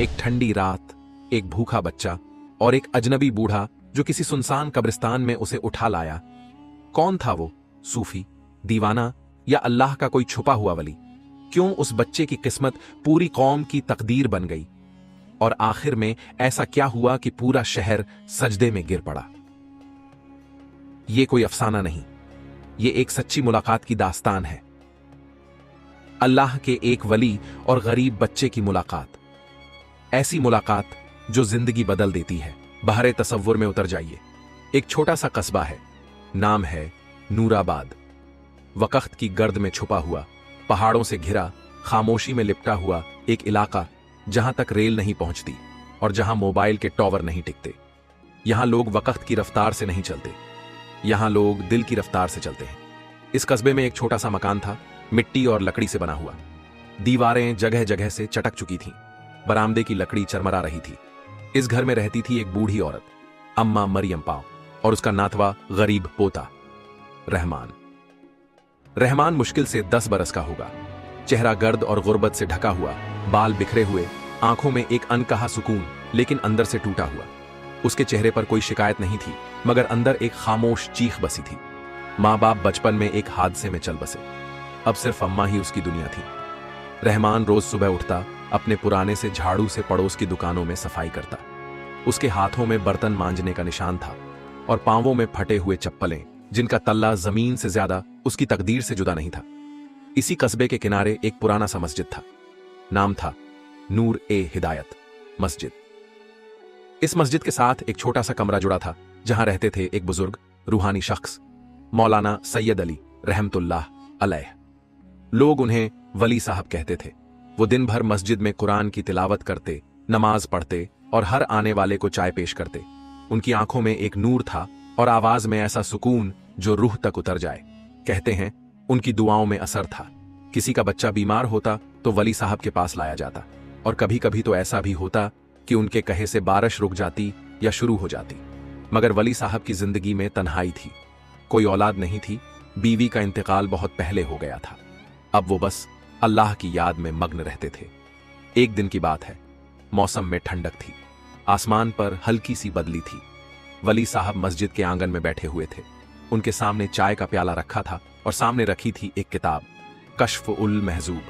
एक ठंडी रात, एक भूखा बच्चा और एक अजनबी बूढ़ा जो किसी सुनसान कब्रिस्तान में उसे उठा लाया। कौन था वो? सूफी, दीवाना या अल्लाह का कोई छुपा हुआ वली? क्यों उस बच्चे की किस्मत पूरी कौम की तकदीर बन गई? और आखिर में ऐसा क्या हुआ कि पूरा शहर सजदे में गिर पड़ा? ये कोई अफसाना नहीं, ये एक सच्ची मुलाकात की दास्तान है। अल्लाह के एक वली और गरीब बच्चे की मुलाकात, ऐसी मुलाकात जो जिंदगी बदल देती है। बहरे तसव्वुर में उतर जाइए। एक छोटा सा कस्बा है, नाम है नूराबाद। वक्त की गर्द में छुपा हुआ, पहाड़ों से घिरा, खामोशी में लिपटा हुआ एक इलाका, जहां तक रेल नहीं पहुंचती और जहां मोबाइल के टॉवर नहीं टिकते। यहां लोग वक्त की रफ्तार से नहीं चलते, यहां लोग दिल की रफ्तार से चलते हैं। इस कस्बे में एक छोटा सा मकान था, मिट्टी और लकड़ी से बना हुआ। दीवारें जगह जगह से चटक चुकी थीं, बरामदे की लकड़ी चरमरा रही थी। इस घर में रहती थी एक बूढ़ी औरत, अम्मा मरियम पाव, और उसका नातवा गरीब पोता रहमान। रहमान मुश्किल से 10 बरस का होगा, चेहरा गर्द और गुर्बत से ढका हुआ, बाल बिखरे हुए, आंखों में एक अनकहा सुकून लेकिन अंदर से टूटा हुआ। उसके चेहरे पर कोई शिकायत नहीं थी, मगर अंदर एक खामोश चीख बसी थी। माँ बाप बचपन में एक हादसे में चल बसे, अब सिर्फ अम्मा ही उसकी दुनिया थी। रहमान रोज सुबह उठता, अपने पुराने से झाड़ू से पड़ोस की दुकानों में सफाई करता। उसके हाथों में बर्तन मांजने का निशान था और पांवों में फटे हुए चप्पलें, जिनका तल्ला जमीन से ज्यादा उसकी तकदीर से जुदा नहीं था। इसी कस्बे के किनारे एक पुराना सा मस्जिद था, नाम था नूर ए हिदायत मस्जिद। इस मस्जिद के साथ एक छोटा सा कमरा जुड़ा था, जहां रहते थे एक बुजुर्ग रूहानी शख्स, मौलाना सैयद अली रहमतुल्लाह अलैह। लोग उन्हें वली साहब कहते थे। वो दिन भर मस्जिद में कुरान की तिलावत करते, नमाज पढ़ते और हर आने वाले को चाय पेश करते। उनकी आंखों में एक नूर था और आवाज में ऐसा सुकून जो रूह तक उतर जाए। कहते हैं उनकी दुआओं में असर था। किसी का बच्चा बीमार होता तो वली साहब के पास लाया जाता, और कभी कभी तो ऐसा भी होता कि उनके कहे से बारिश रुक जाती या शुरू हो जाती। मगर वली साहब की जिंदगी में तन्हाई थी, कोई औलाद नहीं थी, बीवी का इंतकाल बहुत पहले हो गया था। अब वो बस अल्लाह की याद में मग्न रहते थे। एक दिन की बात है, मौसम में ठंडक थी, आसमान पर हल्की सी बदली थी। वली साहब मस्जिद के आंगन में बैठे हुए थे। उनके सामने चाय का प्याला रखा था और सामने रखी थी एक किताब, कश्फ उल महजूब।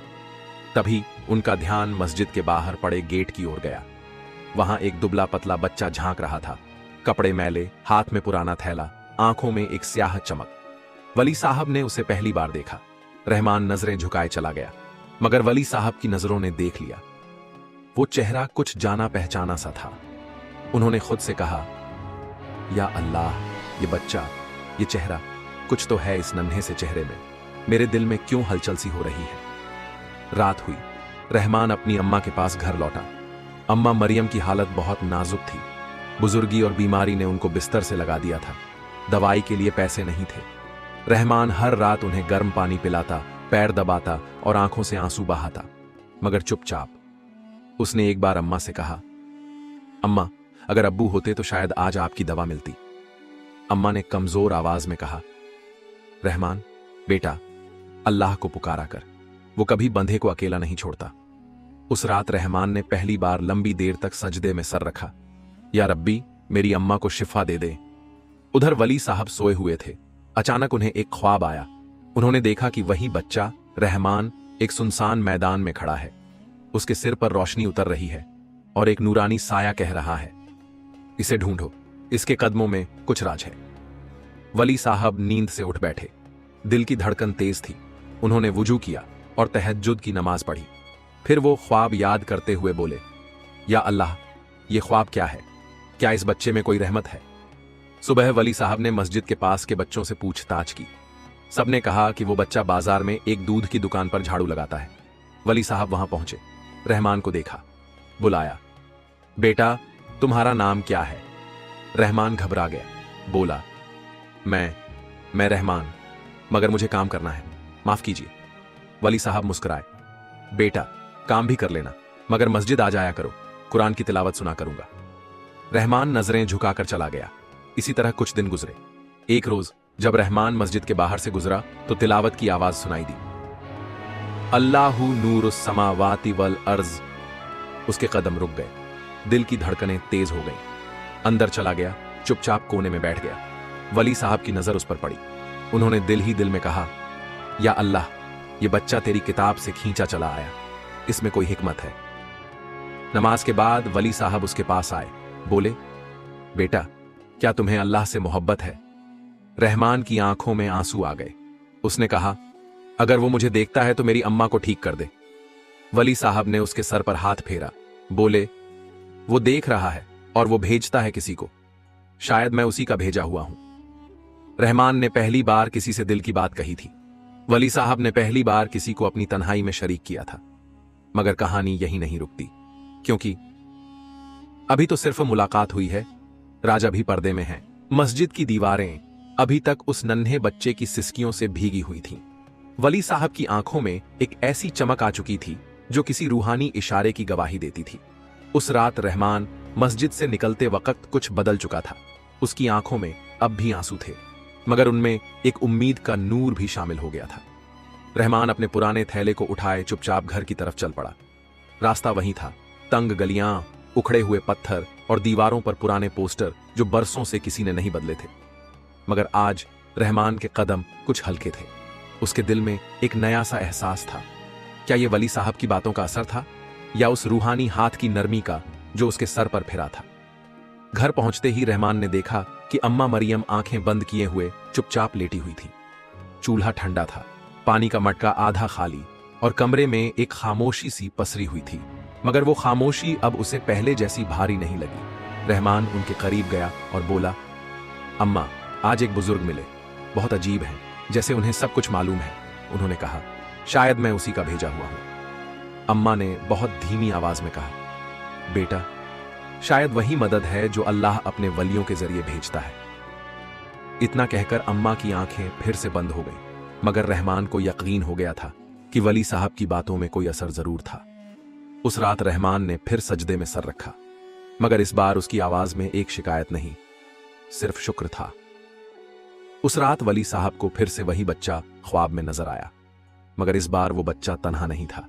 तभी उनका ध्यान मस्जिद के बाहर पड़े गेट की ओर गया। वहां एक दुबला पतला बच्चा झांक रहा था, कपड़े मैले, हाथ में पुराना थैला, आंखों में एक स्याह चमक। वली साहब ने उसे पहली बार देखा। रहमान नजरें झुकाए चला गया, मगर वली साहब की नजरों ने देख लिया। वो चेहरा कुछ जाना पहचाना सा था। उन्होंने खुद से कहा, या अल्लाह, ये बच्चा, ये चेहरा, कुछ तो है इस नन्हे से चेहरे में। मेरे दिल में क्यों हलचल सी हो रही है। रात हुई, रहमान अपनी अम्मा के पास घर लौटा। अम्मा मरियम की हालत बहुत नाजुक थी। बुजुर्गी और बीमारी ने उनको बिस्तर से लगा दिया था। दवाई के लिए पैसे नहीं थे। रहमान हर रात उन्हें गर्म पानी पिलाता, पैर दबाता और आंखों से आंसू बहाता, मगर चुपचाप। उसने एक बार अम्मा से कहा, अम्मा, अगर अब्बू होते तो शायद आज आपकी दवा मिलती। अम्मा ने कमजोर आवाज में कहा, रहमान बेटा, अल्लाह को पुकारा कर, वो कभी बंधे को अकेला नहीं छोड़ता। उस रात रहमान ने पहली बार लंबी देर तक सजदे में सर रखा। या रब्बी, मेरी अम्मा को शिफा दे दे। उधर वली साहब सोए हुए थे। अचानक उन्हें एक ख्वाब आया। उन्होंने देखा कि वही बच्चा रहमान एक सुनसान मैदान में खड़ा है। उसके सिर पर रोशनी उतर रही है और एक नूरानी साया कह रहा है, इसे ढूंढो, इसके कदमों में कुछ राज है। वली साहब नींद से उठ बैठे। दिल की धड़कन तेज थी। उन्होंने वुजू किया और तहज्जुद की नमाज पढ़ी। फिर वो ख्वाब याद करते हुए बोले, या अल्लाह, ये ख्वाब क्या है? क्या इस बच्चे में कोई रहमत है? सुबह वली साहब ने मस्जिद के पास के बच्चों से पूछताछ की। सबने कहा कि वो बच्चा बाजार में एक दूध की दुकान पर झाड़ू लगाता है। वली साहब वहां पहुंचे, रहमान को देखा, बुलाया, बेटा, तुम्हारा नाम क्या है? रहमान घबरा गया, बोला, मैं रहमान, मगर मुझे काम करना है, माफ कीजिए। वली साहब मुस्कुराए, बेटा, काम भी कर लेना, मगर मस्जिद आ जाया करो, कुरान की तिलावत सुना करूंगा। रहमान नजरें झुकाकर चला गया। इसी तरह कुछ दिन गुजरे। एक रोज जब रहमान मस्जिद के बाहर से गुजरा तो तिलावत की आवाज सुनाई दी, अल्लाहु नूरुस समावाति वल अर्ज उसके कदम रुक गए, दिल की धड़कनें तेज हो गईं। अंदर चला गया, चुपचाप कोने में बैठ गया। वली साहब की नजर उस पर पड़ी। उन्होंने दिल ही दिल में कहा, या अल्लाह, ये बच्चा तेरी किताब से खींचा चला आया, इसमें कोई हिकमत है। नमाज के बाद वली साहब उसके पास आए, बोले, बेटा, क्या तुम्हें अल्लाह से मोहब्बत है? रहमान की आंखों में आंसू आ गए। उसने कहा, अगर वो मुझे देखता है तो मेरी अम्मा को ठीक कर दे। वली साहब ने उसके सर पर हाथ फेरा, बोले, वो देख रहा है और वो भेजता है किसी को, शायद मैं उसी का भेजा हुआ हूं। रहमान ने पहली बार किसी से दिल की बात कही थी। वली साहब ने पहली बार किसी को अपनी तन्हाई में शरीक किया था। मगर कहानी यही नहीं रुकती, क्योंकि अभी तो सिर्फ मुलाकात हुई है, राजा भी पर्दे में है। मस्जिद की दीवारें अभी तक उस नन्हे बच्चे की सिसकियों से भीगी हुई थीं। वली साहब की आंखों में एक ऐसी चमक आ चुकी थी जो किसी रूहानी इशारे की गवाही देती थी। उस रात रहमान मस्जिद से निकलते वक्त कुछ बदल चुका था। उसकी आंखों में अब भी आंसू थे, मगर उनमें एक उम्मीद का नूर भी शामिल हो गया था। रहमान अपने पुराने थैले को उठाए चुपचाप घर की तरफ चल पड़ा। रास्ता वही था, तंग गलियां, उखड़े हुए पत्थर और दीवारों पर पुराने पोस्टर जो बरसों से किसी ने नहीं बदले थे। मगर आज रहमान के कदम कुछ हल्के थे। उसके दिल में एक नया सा एहसास था। क्या यह वली साहब की बातों का असर था, या उस रूहानी हाथ की नरमी का जो उसके सर पर फिरा था? घर पहुंचते ही रहमान ने देखा कि अम्मा मरियम आंखें बंद किए हुए चुपचाप लेटी हुई थी। चूल्हा ठंडा था, पानी का मटका आधा खाली और कमरे में एक खामोशी सी पसरी हुई थी। मगर वो खामोशी अब उसे पहले जैसी भारी नहीं लगी। रहमान उनके करीब गया और बोला, अम्मा, आज एक बुजुर्ग मिले, बहुत अजीब हैं, जैसे उन्हें सब कुछ मालूम है। उन्होंने कहा, शायद मैं उसी का भेजा हुआ हूं। अम्मा ने बहुत धीमी आवाज में कहा, बेटा, शायद वही मदद है जो अल्लाह अपने वलियों के जरिए भेजता है। इतना कहकर अम्मा की आंखें फिर से बंद हो गईं, मगर रहमान को यकीन हो गया था कि वली साहब की बातों में कोई असर जरूर था। उस रात रहमान ने फिर सजदे में सर रखा, मगर इस बार उसकी आवाज में एक शिकायत नहीं, सिर्फ शुक्र था। उस रात वली साहब को फिर से वही बच्चा ख्वाब में नजर आया, मगर इस बार वो बच्चा तन्हा नहीं था।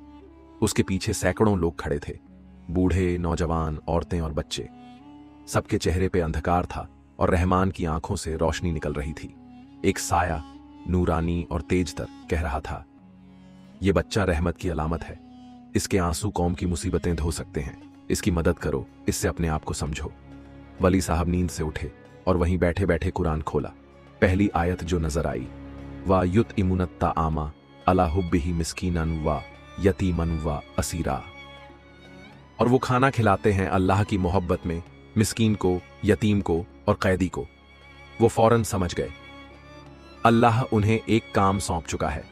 उसके पीछे सैकड़ों लोग खड़े थे, बूढ़े, नौजवान, औरतें और बच्चे। सबके चेहरे पे अंधकार था और रहमान की आंखों से रोशनी निकल रही थी। एक साया, नूरानी और तेजतर, कह रहा था, यह बच्चा रहमत की अलामत है, इसके आंसू कौम की मुसीबतें धो सकते हैं, इसकी मदद करो, इससे अपने आप को समझो। वली साहब नींद से उठे और वहीं बैठे बैठे कुरान खोला। पहली आयत जो नजर आई, वा युत इमुनत्ता आमा अला हुब्बिही मिस्कीनन व यतीमन व असीरा, और वो खाना खिलाते हैं अल्लाह की मोहब्बत में मिस्कीन को, यतीम को और कैदी को। वो फौरन समझ गए, अल्लाह उन्हें एक काम सौंप चुका है।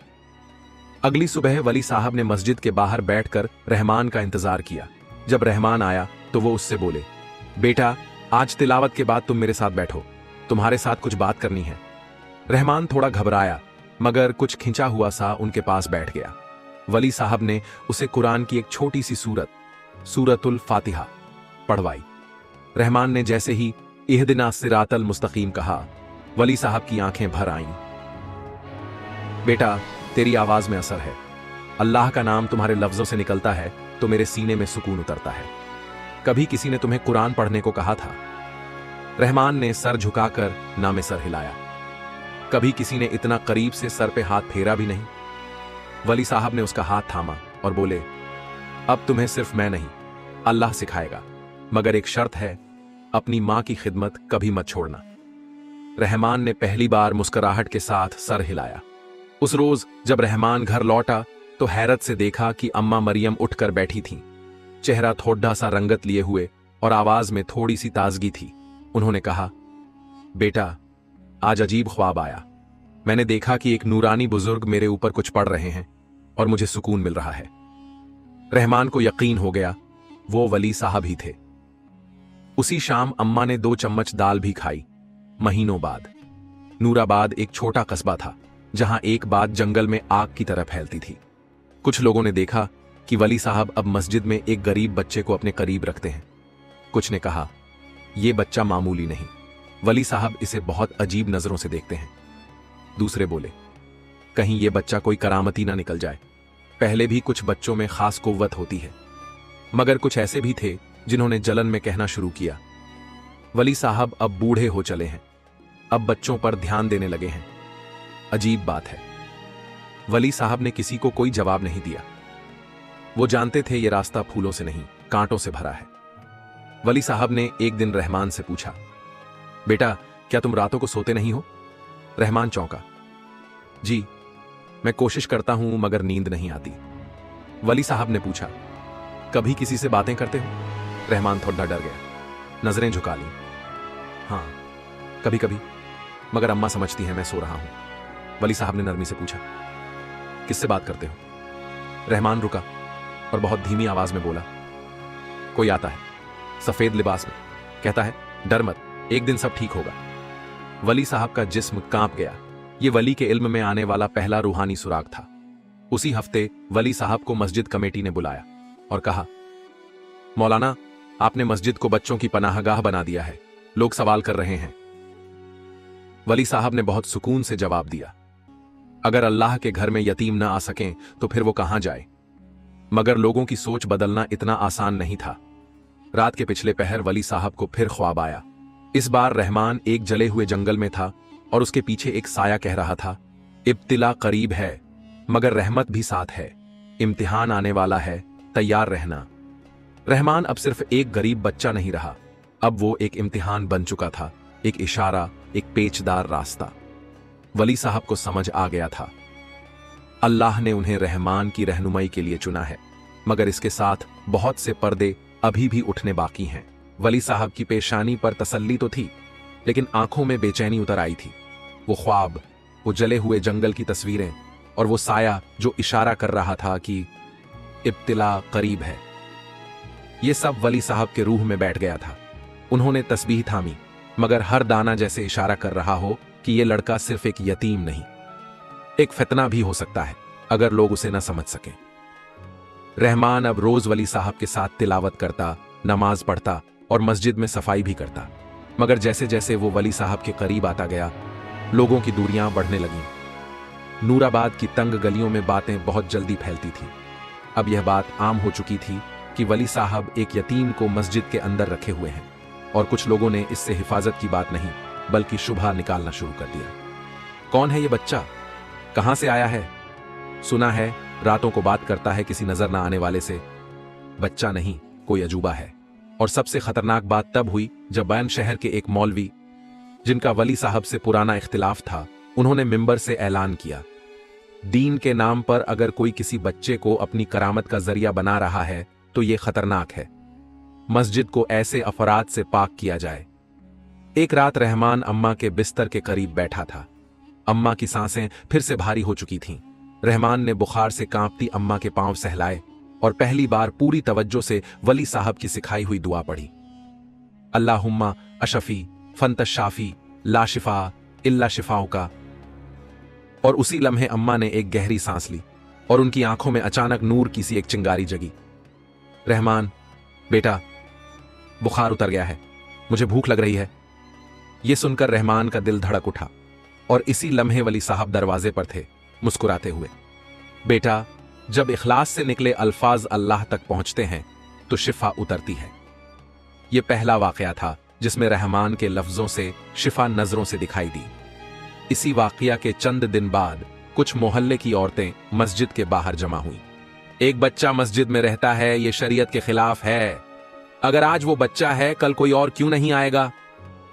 अगली सुबह वली साहब ने मस्जिद के बाहर बैठकर रहमान का इंतजार किया। जब रहमान आया तो वो उससे बोले, बेटा, आज तिलावत के बाद तुम मेरे साथ बैठो, तुम्हारे साथ कुछ बात करनी है। रहमान थोड़ा घबराया, मगर कुछ खिंचा हुआ सा उनके पास बैठ गया। वली साहब ने उसे कुरान की एक छोटी सी सूरत, सूरतुल फातिहा, पढ़वाई। रहमान ने जैसे ही इहदिना सिरातल मुस्तकीम कहा, वली साहब की आंखें भर आईं। बेटा, तेरी आवाज में असर है। अल्लाह का नाम तुम्हारे लफ्जों से निकलता है तो मेरे सीने में सुकून उतरता है। कभी किसी ने तुम्हें कुरान पढ़ने को कहा था? रहमान ने सर झुकाकर ना में सर हिलाया। कभी किसी ने इतना करीब से सर पे हाथ फेरा भी नहीं। वली साहब ने उसका हाथ थामा और बोले, अब तुम्हें सिर्फ मैं नहीं, अल्लाह सिखाएगा, मगर एक शर्त है, अपनी मां की खिदमत कभी मत छोड़ना। रहमान ने पहली बार मुस्कुराहट के साथ सर हिलाया। उस रोज जब रहमान घर लौटा तो हैरत से देखा कि अम्मा मरियम उठकर बैठी थीं। चेहरा थोड़ा सा रंगत लिए हुए और आवाज में थोड़ी सी ताजगी थी। उन्होंने कहा, बेटा, आज अजीब ख्वाब आया। मैंने देखा कि एक नूरानी बुजुर्ग मेरे ऊपर कुछ पढ़ रहे हैं और मुझे सुकून मिल रहा है। रहमान को यकीन हो गया वो वली साहब ही थे। उसी शाम अम्मा ने 2 चम्मच दाल भी खाई। महीनों बाद नूराबाद एक छोटा कस्बा था जहां एक बात जंगल में आग की तरह फैलती थी। कुछ लोगों ने देखा कि वली साहब अब मस्जिद में एक गरीब बच्चे को अपने करीब रखते हैं। कुछ ने कहा, यह बच्चा मामूली नहीं, वली साहब इसे बहुत अजीब नजरों से देखते हैं। दूसरे बोले, कहीं यह बच्चा कोई करामती ना निकल जाए। पहले भी कुछ बच्चों में खास कुव्वत होती है। मगर कुछ ऐसे भी थे जिन्होंने जलन में कहना शुरू किया, वली साहब अब बूढ़े हो चले हैं, अब बच्चों पर ध्यान देने लगे हैं। अजीब बात है, वली साहब ने किसी को कोई जवाब नहीं दिया। वो जानते थे ये रास्ता फूलों से नहीं कांटों से भरा है। वली साहब ने एक दिन रहमान से पूछा, बेटा क्या तुम रातों को सोते नहीं हो? रहमान चौंका। जी, मैं कोशिश करता हूं मगर नींद नहीं आती। वली साहब ने पूछा, कभी किसी से बातें करते हो? रहमान थोड़ा डर गया, नजरें झुका ली। हाँ, कभी कभी, मगर अम्मा समझती है मैं सो रहा हूं। वली साहब ने नरमी से पूछा, किससे बात करते हो? रहमान रुका और बहुत धीमी आवाज में बोला, कोई आता है सफेद लिबास में, कहता है डर मत, एक दिन सब ठीक होगा। वली साहब का जिस्म कांप गया। यह वली के इल्म में आने वाला पहला रूहानी सुराग था। उसी हफ्ते वली साहब को मस्जिद कमेटी ने बुलाया और कहा, मौलाना आपने मस्जिद को बच्चों की पनाहगाह बना दिया है, लोग सवाल कर रहे हैं। वली साहब ने बहुत सुकून से जवाब दिया, अगर अल्लाह के घर में यतीम ना आ सकें तो फिर वो कहां जाए। मगर लोगों की सोच बदलना इतना आसान नहीं था। रात के पिछले पहर वली साहब को फिर ख्वाब आया। इस बार रहमान एक जले हुए जंगल में था और उसके पीछे एक साया कह रहा था, इब्तिला करीब है मगर रहमत भी साथ है, इम्तिहान आने वाला है, तैयार रहना। रहमान अब सिर्फ एक गरीब बच्चा नहीं रहा, अब वो एक इम्तिहान बन चुका था, एक इशारा, एक पेचदार रास्ता। वली साहब को समझ आ गया था, अल्लाह ने उन्हें रहमान की रहनुमाई के लिए चुना है, मगर इसके साथ बहुत से पर्दे अभी भी उठने बाकी हैं। वली साहब की पेशानी पर तसल्ली तो थी, लेकिन आंखों में बेचैनी उतर आई थी। वो ख्वाब, वो जले हुए जंगल की तस्वीरें और वो साया जो इशारा कर रहा था कि इब्तिला करीब है, ये सब वली साहब के रूह में बैठ गया था। उन्होंने तस्बीह थामी, मगर हर दाना जैसे इशारा कर रहा हो कि यह लड़का सिर्फ एक यतीम नहीं, एक फितना भी हो सकता है अगर लोग उसे न समझ सकें। रहमान अब रोज वली साहब के साथ तिलावत करता, नमाज पढ़ता और मस्जिद में सफाई भी करता। मगर जैसे जैसे वो वली साहब के करीब आता गया, लोगों की दूरियां बढ़ने लगीं। नूराबाद की तंग गलियों में बातें बहुत जल्दी फैलती थीं। अब यह बात आम हो चुकी थी कि वली साहब एक यतीम को मस्जिद के अंदर रखे हुए हैं, और कुछ लोगों ने इससे हिफाजत की बात नहीं बल्कि शुभा निकालना शुरू कर दिया। कौन है ये बच्चा? कहां से आया है? सुना है रातों को बात करता है किसी नजर ना आने वाले से। बच्चा नहीं, कोई अजूबा है। और सबसे खतरनाक बात तब हुई जब बयान शहर के एक मौलवी, जिनका वली साहब से पुराना इख्तिलाफ था, उन्होंने मिंबर से ऐलान किया, दीन के नाम पर अगर कोई किसी बच्चे को अपनी करामत का जरिया बना रहा है तो यह खतरनाक है। मस्जिद को ऐसे अफराद से पाक किया जाए। एक रात रहमान अम्मा के बिस्तर के करीब बैठा था। अम्मा की सांसें फिर से भारी हो चुकी थीं। रहमान ने बुखार से कांपती अम्मा के पांव सहलाए और पहली बार पूरी तवज्जो से वली साहब की सिखाई हुई दुआ पढ़ी, अल्लाहुम्मा अशफी फंतशाफी ला शिफा इल्ला शिफाओं का। और उसी लम्हे अम्मा ने एक गहरी सांस ली और उनकी आंखों में अचानक नूर की सी एक चिंगारी जगी। रहमान, बेटा, बुखार उतर गया है, मुझे भूख लग रही है। यह सुनकर रहमान का दिल धड़क उठा और इसी लम्हे वली साहब दरवाजे पर थे, मुस्कुराते हुए। बेटा, जब इखलास से निकले अल्फाज अल्लाह तक पहुंचते हैं तो शिफा उतरती है। यह पहला वाकया था जिसमें रहमान के लफ्जों से शिफा नजरों से दिखाई दी। इसी वाकया के चंद दिन बाद कुछ मोहल्ले की औरतें मस्जिद के बाहर जमा हुईं। एक बच्चा मस्जिद में रहता है, यह शरीयत के खिलाफ है। अगर आज वो बच्चा है, कल कोई और क्यों नहीं आएगा?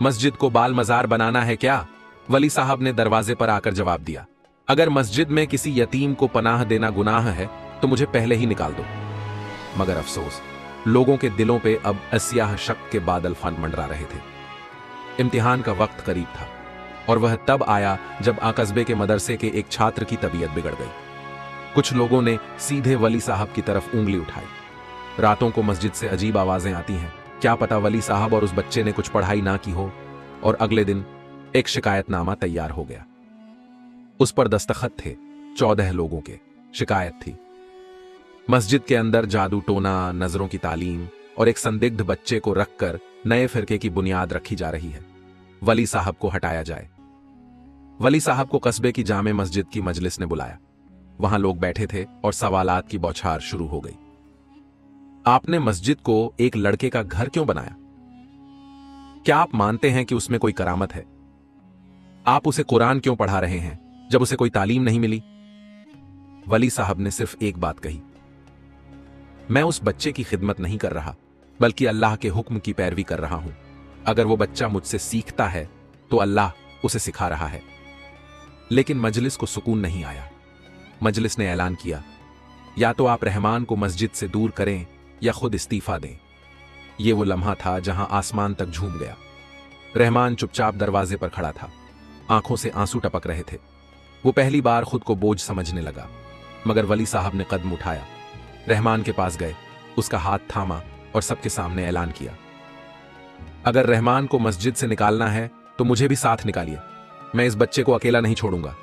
मस्जिद को बाल मजार बनाना है क्या? वली साहब ने दरवाजे पर आकर जवाब दिया, अगर मस्जिद में किसी यतीम को पनाह देना गुनाह है तो मुझे पहले ही निकाल दो। मगर अफसोस, लोगों के दिलों पे अब अस्याह शक के बादल फन मंडरा रहे थे। इम्तिहान का वक्त करीब था और वह तब आया जब कस्बे के मदरसे के एक छात्र की तबीयत बिगड़ गई। कुछ लोगों ने सीधे वली साहब की तरफ उंगली उठाई। रातों को मस्जिद से अजीब आवाजें आती हैं, क्या पता वली साहब और उस बच्चे ने कुछ पढ़ाई ना की हो। और अगले दिन एक शिकायतनामा तैयार हो गया। उस पर दस्तखत थे 14 लोगों के। शिकायत थी, मस्जिद के अंदर जादू टोना, नजरों की तालीम और एक संदिग्ध बच्चे को रखकर नए फिरके की बुनियाद रखी जा रही है। वली साहब को हटाया जाए। वली साहब को कस्बे की जामे मस्जिद की मजलिस ने बुलाया। वहां लोग बैठे थे और सवालात की बौछार शुरू हो गई। आपने मस्जिद को एक लड़के का घर क्यों बनाया? क्या आप मानते हैं कि उसमें कोई करामत है? आप उसे कुरान क्यों पढ़ा रहे हैं जब उसे कोई तालीम नहीं मिली? वली साहब ने सिर्फ एक बात कही, मैं उस बच्चे की खिदमत नहीं कर रहा, बल्कि अल्लाह के हुक्म की पैरवी कर रहा हूं। अगर वो बच्चा मुझसे सीखता है तो अल्लाह उसे सिखा रहा है। लेकिन मजलिस को सुकून नहीं आया। मजलिस ने ऐलान किया, या तो आप रहमान को मस्जिद से दूर करें या खुद इस्तीफा दें। यह वो लम्हा था जहां आसमान तक झूम गया। रहमान चुपचाप दरवाजे पर खड़ा था, आंखों से आंसू टपक रहे थे। वो पहली बार खुद को बोझ समझने लगा। मगर वली साहब ने कदम उठाया, रहमान के पास गए, उसका हाथ थामा और सबके सामने ऐलान किया, अगर रहमान को मस्जिद से निकालना है तो मुझे भी साथ निकालिए, मैं इस बच्चे को अकेला नहीं छोड़ूंगा।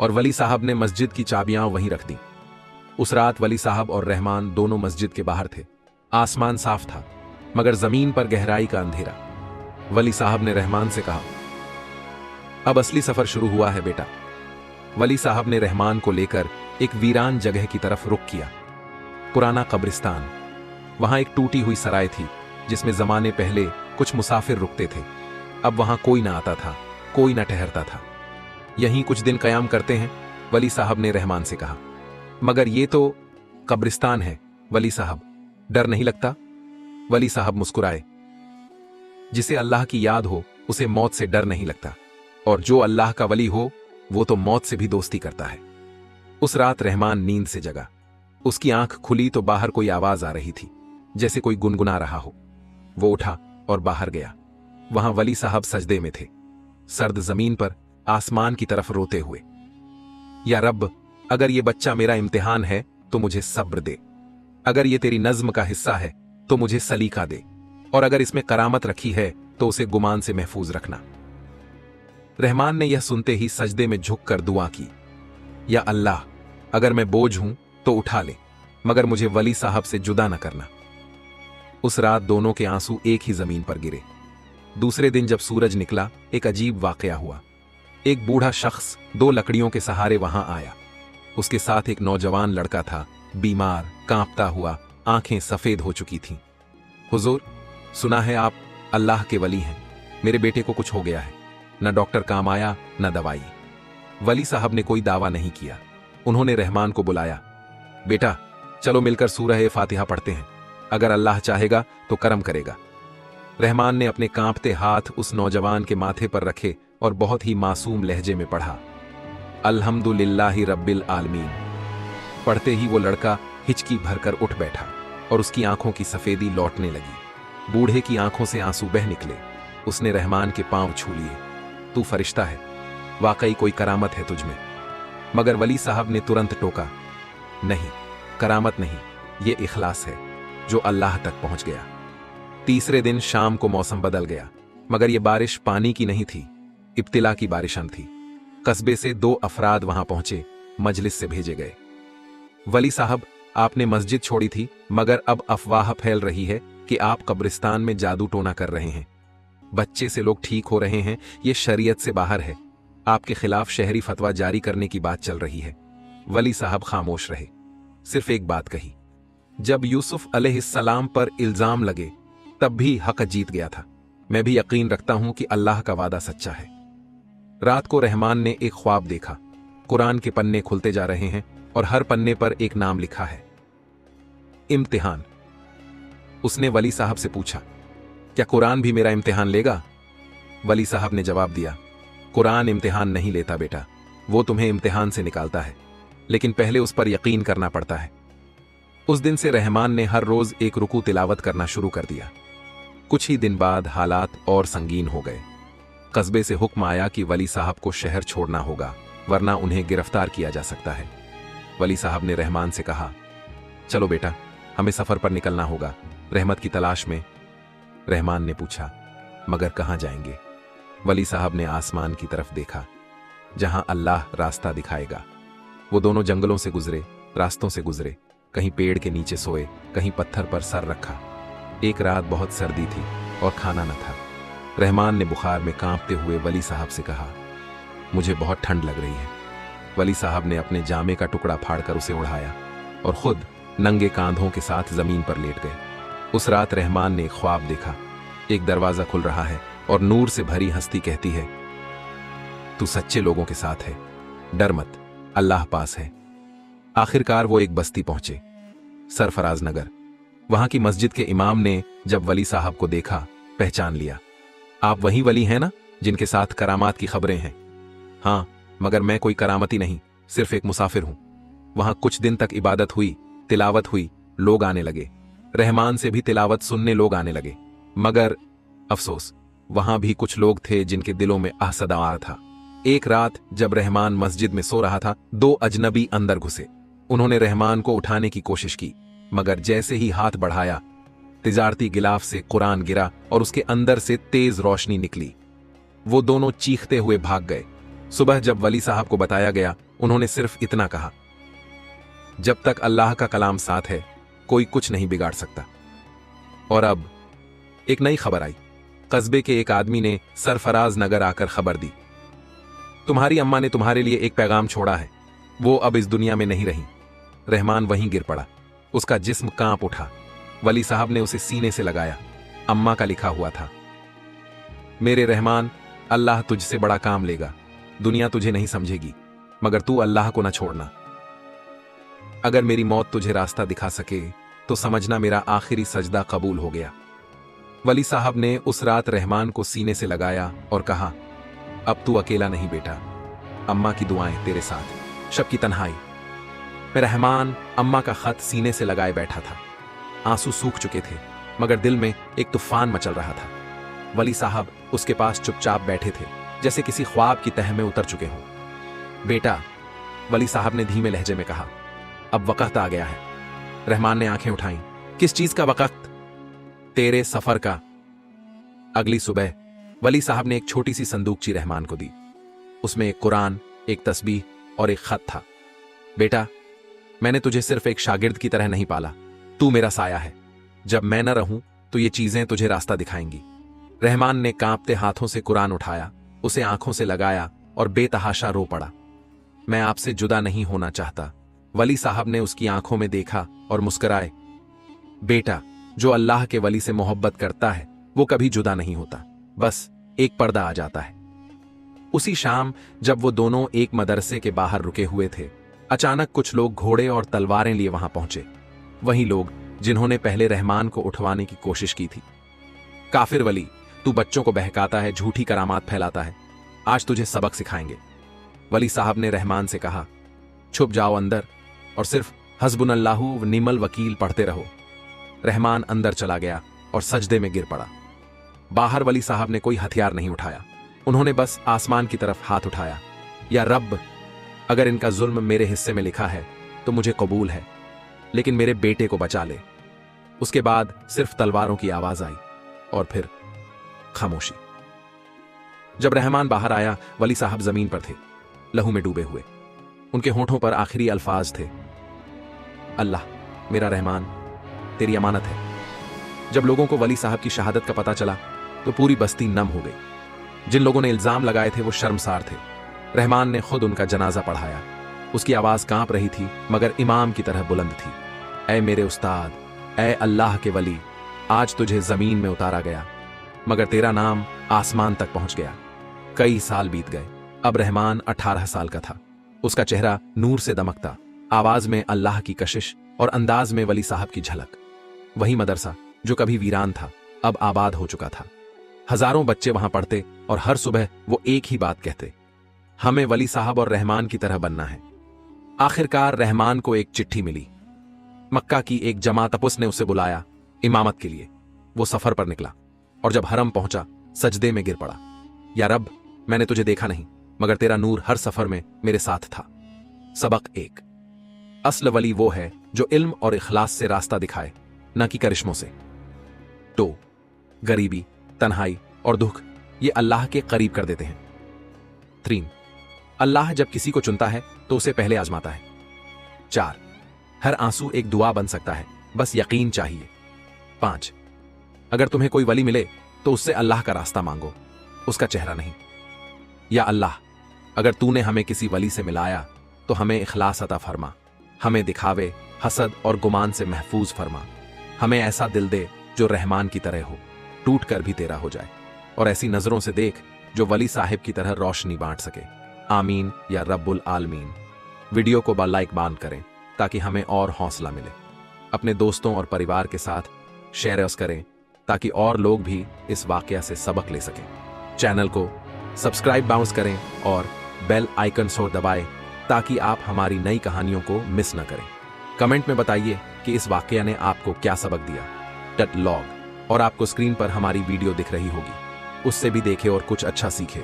और वली साहब ने मस्जिद की चाबियां वहीं रख दी। उस रात वली साहब और रहमान दोनों मस्जिद के बाहर थे। आसमान साफ था, मगर जमीन पर गहराई का अंधेरा। वली साहब ने रहमान से कहा, अब असली सफर शुरू हुआ है बेटा। वली साहब ने रहमान को लेकर एक वीरान जगह की तरफ रुख किया। पुराना कब्रिस्तान। वहां एक टूटी हुई सराय थी जिसमें जमाने पहले कुछ मुसाफिर रुकते थे। अब वहां कोई ना आता था, कोई ना ठहरता था। यहीं कुछ दिन कयाम करते हैं, वली साहब ने रहमान से कहा। मगर ये तो कब्रिस्तान है वली साहब, डर नहीं लगता? वली साहब मुस्कुराए। जिसे अल्लाह की याद हो उसे मौत से डर नहीं लगता, और जो अल्लाह का वली हो वो तो मौत से भी दोस्ती करता है। उस रात रहमान नींद से जगा। उसकी आंख खुली तो बाहर कोई आवाज आ रही थी, जैसे कोई गुनगुना रहा हो। वो उठा और बाहर गया। वहां वली साहब सजदे में थे, सर्द जमीन पर आसमान की तरफ रोते हुए। या रब, अगर ये बच्चा मेरा इम्तिहान है तो मुझे सब्र दे। अगर ये तेरी नज्म का हिस्सा है तो मुझे सलीका दे, और अगर इसमें करामत रखी है तो उसे गुमान से महफूज रखना। रहमान ने यह सुनते ही सजदे में झुककर दुआ की, या अल्लाह, अगर मैं बोझ हूं तो उठा ले, मगर मुझे वली साहब से जुदा न करना। उस रात दोनों के आंसू एक ही जमीन पर गिरे। दूसरे दिन जब सूरज निकला, एक अजीब वाकया हुआ। एक बूढ़ा शख्स 2 लकड़ियों के सहारे वहां आया। उसके साथ एक नौजवान लड़का था, बीमार, कांपता हुआ, आंखें सफेद हो चुकी थीं। हुजूर, सुना है आप अल्लाह के वली हैं। मेरे बेटे को कुछ हो गया है। न डॉक्टर काम आया, न दवाई। वली साहब ने कोई दावा नहीं किया। उन्होंने रहमान को बुलाया, बेटा चलो मिलकर सूरह फातिहा पढ़ते हैं, अगर अल्लाह चाहेगा तो करम करेगा। रहमान ने अपने कांपते हाथ उस नौजवान के माथे पर रखे और बहुत ही मासूम लहजे में पढ़ा, अल्हम्दुलिल्लाहि रब्बिल आलमीन। पढ़ते ही वो लड़का हिचकी भरकर उठ बैठा और उसकी आंखों की सफेदी लौटने लगी। बूढ़े की आंखों से आंसू बह निकले। उसने रहमान के पांव छू लिए। तू फरिश्ता है, वाकई कोई करामत है तुझमें। मगर वली साहब ने तुरंत टोका, नहीं, करामत नहीं, ये इखलास है जो अल्लाह तक पहुंच गया। तीसरे दिन शाम को मौसम बदल गया, मगर यह बारिश पानी की नहीं थी, इब्तिला की बारिशन थी। कस्बे से 2 अफराद वहां पहुंचे, मजलिस से भेजे गए। वली साहब, आपने मस्जिद छोड़ी थी, मगर अब अफवाह फैल रही है कि आप कब्रिस्तान में जादू टोना कर रहे हैं। बच्चे से लोग ठीक हो रहे हैं, ये शरीयत से बाहर है। आपके खिलाफ शहरी फतवा जारी करने की बात चल रही है। वली साहब खामोश रहे। सिर्फ एक बात कही, जब यूसुफ अलैहिस्सलाम पर इल्जाम लगे तब भी हक जीत गया था। मैं भी यकीन रखता हूं कि अल्लाह का वादा सच्चा है। रात को रहमान ने एक ख्वाब देखा। कुरान के पन्ने खुलते जा रहे हैं और हर पन्ने पर एक नाम लिखा है, इम्तिहान। उसने वली साहब से पूछा, क्या कुरान भी मेरा इम्तिहान लेगा? वली साहब ने जवाब दिया, कुरान इम्तिहान नहीं लेता बेटा, वो तुम्हें इम्तिहान से निकालता है, लेकिन पहले उस पर यकीन करना पड़ता है। उस दिन से रहमान ने हर रोज एक रुकू तिलावत करना शुरू कर दिया। कुछ ही दिन बाद हालात और संगीन हो गए। कस्बे से हुक्म आया कि वली साहब को शहर छोड़ना होगा, वरना उन्हें गिरफ्तार किया जा सकता है। वली साहब ने रहमान से कहा, चलो बेटा, हमें सफर पर निकलना होगा, रहमत की तलाश में। रहमान ने पूछा, मगर कहां जाएंगे? वली साहब ने आसमान की तरफ देखा, जहां अल्लाह रास्ता दिखाएगा। वो दोनों जंगलों से गुजरे, रास्तों से गुजरे, कहीं पेड़ के नीचे सोए, कहीं पत्थर पर सर रखा। एक रात बहुत सर्दी थी और खाना न था। रहमान ने बुखार में कांपते हुए वली साहब से कहा, मुझे बहुत ठंड लग रही है। वली साहब ने अपने जामे का टुकड़ा फाड़कर उसे उड़ाया और खुद नंगे कांधों के साथ जमीन पर लेट गए। उस रात रहमान ने एक ख्वाब देखा। एक दरवाजा खुल रहा है और नूर से भरी हस्ती कहती है, तू सच्चे लोगों के साथ है, डर मत, अल्लाह पास है। आखिरकार वो एक बस्ती पहुंचे, सरफराज नगर। वहां की मस्जिद के इमाम ने जब वली साहब को देखा, पहचान लिया। आप वही वली हैं ना जिनके साथ करामात की खबरें हैं? हाँ, मगर मैं कोई करामती नहीं, सिर्फ एक मुसाफिर हूं। वहां कुछ दिन तक इबादत हुई, तिलावत हुई, लोग आने लगे। रहमान से भी तिलावत सुनने लोग आने लगे। मगर अफसोस, वहां भी कुछ लोग थे जिनके दिलों में असदार था। एक रात जब रहमान मस्जिद में सो रहा था, दो अजनबी अंदर घुसे। उन्होंने रहमान को उठाने की कोशिश की, मगर जैसे ही हाथ बढ़ाया, तिजारती गिलाफ से कुरान गिरा और उसके अंदर से तेज रोशनी निकली। वो दोनों चीखते हुए भाग गए। सुबह जब वली साहब को बताया गया, उन्होंने सिर्फ इतना कहा, जब तक अल्लाह का कलाम साथ है, कोई कुछ नहीं बिगाड़ सकता। और अब एक नई खबर आई। कस्बे के एक आदमी ने सरफराज नगर आकर खबर दी, तुम्हारी अम्मा ने तुम्हारे लिए एक पैगाम छोड़ा है, वो अब इस दुनिया में नहीं रही। रहमान वहीं गिर पड़ा, उसका जिस्म कांप उठा। वली साहब ने उसे सीने से लगाया। अम्मा का लिखा हुआ था, मेरे रहमान, अल्लाह तुझसे बड़ा काम लेगा। दुनिया तुझे नहीं समझेगी, मगर तू अल्लाह को ना छोड़ना। अगर मेरी मौत तुझे रास्ता दिखा सके तो समझना मेरा आखिरी सजदा कबूल हो गया। वली साहब ने उस रात रहमान को सीने से लगाया और कहा, अब तू अकेला नहीं बेटा, अम्मा की दुआएं तेरे साथ। शब की तन्हाई में रहमान अम्मा का खत सीने से लगाए बैठा था। आंसू सूख चुके थे, मगर दिल में एक तूफान मचल रहा था। वली साहब उसके पास चुपचाप बैठे थे, जैसे किसी ख्वाब की तह में उतर चुके हों। बेटा, वली साहब ने धीमे लहजे में कहा, अब वक्त आ गया है। रहमान ने आंखें उठाईं। किस चीज का वक्त? तेरे सफर का। अगली सुबह वली साहब ने एक छोटी सी संदूकची रहमान को दी। उसमें एक कुरान, एक तस्बीह और एक खत था। बेटा, मैंने तुझे सिर्फ एक शागिर्द की तरह नहीं पाला, तू मेरा साया है। जब मैं न रहूं तो ये चीजें तुझे रास्ता दिखाएंगी। रहमान ने कांपते हाथों से कुरान उठाया, उसे आंखों से लगाया और बेतहाशा रो पड़ा। मैं आपसे जुदा नहीं होना चाहता। वली साहब ने उसकी आंखों में देखा और मुस्कुराए। बेटा, जो अल्लाह के वली से मोहब्बत करता है वो कभी जुदा नहीं होता, बस एक पर्दा आ जाता है। उसी शाम जब वो दोनों एक मदरसे के बाहर रुके हुए थे, अचानक कुछ लोग घोड़े और तलवारें लिए वहां पहुंचे। वही लोग जिन्होंने पहले रहमान को उठवाने की कोशिश की थी। काफिर वली, तू बच्चों को बहकाता है, झूठी करामात फैलाता है, आज तुझे सबक सिखाएंगे। वली साहब ने रहमान से कहा, छुप जाओ अंदर और सिर्फ हस्बुनल्लाहु व निमल वकील पढ़ते रहो। रहमान अंदर चला गया और सजदे में गिर पड़ा। बाहर वली साहब ने कोई हथियार नहीं उठाया, उन्होंने बस आसमान की तरफ हाथ उठाया। या रब, अगर इनका जुल्म मेरे हिस्से में लिखा है तो मुझे कबूल है, लेकिन मेरे बेटे को बचा ले। उसके बाद सिर्फ तलवारों की आवाज आई और फिर खामोशी। जब रहमान बाहर आया, वली साहब जमीन पर थे, लहू में डूबे हुए। उनके होठों पर आखिरी अल्फाज थे, अल्लाह, मेरा रहमान, तेरी अमानत है। जब लोगों को वली साहब की शहादत का पता चला तो पूरी बस्ती नम हो गई। जिन लोगों ने इल्जाम लगाए थे वो शर्मसार थे। रहमान ने खुद उनका जनाजा पढ़ाया। उसकी आवाज कांप रही थी, मगर इमाम की तरह बुलंद थी। ऐ मेरे उस्ताद, ऐ अल्लाह के वली, आज तुझे जमीन में उतारा गया, मगर तेरा नाम आसमान तक पहुंच गया। कई साल बीत गए। अब रहमान 18 साल का था। उसका चेहरा नूर से दमकता, आवाज में अल्लाह की कशिश और अंदाज में वली साहब की झलक। वही मदरसा जो कभी वीरान था, अब आबाद हो चुका था। हजारों बच्चे वहां पढ़ते और हर सुबह वो एक ही बात कहते, हमें वली साहब और रहमान की तरह बनना है। आखिरकार रहमान को एक चिट्ठी मिली। मक्का की एक जमातपुस ने उसे बुलाया इमामत के लिए। वो सफर पर निकला और जब हरम पहुंचा, सजदे में गिर पड़ा। या रब, मैंने तुझे देखा नहीं, मगर तेरा नूर हर सफर में मेरे साथ था। सबक 1, असल वली वो है जो इल्म और इखलास से रास्ता दिखाए, न कि करिश्मों से। 2, गरीबी, तन्हाई और दुख ये अल्लाह के करीब कर देते हैं। 3, अल्लाह जब किसी को चुनता है तो उसे पहले आजमाता है। 4, हर आंसू एक दुआ बन सकता है, बस यकीन चाहिए। 5, अगर तुम्हें कोई वली मिले तो उससे अल्लाह का रास्ता मांगो, उसका चेहरा नहीं। या अल्लाह, अगर तूने हमें किसी वली से मिलाया तो हमें इखलास अता फरमा, हमें दिखावे, हसद और गुमान से महफूज फरमा। हमें ऐसा दिल दे जो रहमान की तरह हो, टूट कर भी तेरा हो जाए, और ऐसी नजरों से देख जो वली साहिब की तरह रोशनी बांट सके। आमीन या रब्बुल आलमीन। वीडियो को लाइक बांध करें ताकि हमें और हौसला मिले। अपने दोस्तों और परिवार के साथ शेयर करें ताकि और लोग भी इस वाकया से सबक ले सकें। चैनल को सब्सक्राइब बाउंस करें और बेल आइकन को दबाएं ताकि आप हमारी नई कहानियों को मिस न करें। कमेंट में बताइए कि इस वाकया ने आपको क्या सबक दिया। लॉग और आपको स्क्रीन पर हमारी वीडियो दिख रही होगी, उससे भी देखें और कुछ अच्छा सीखें।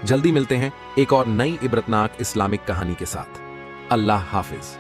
जल्दी मिलते हैं एक और नई इबरतनाक इस्लामिक कहानी के साथ। अल्लाह हाफिज।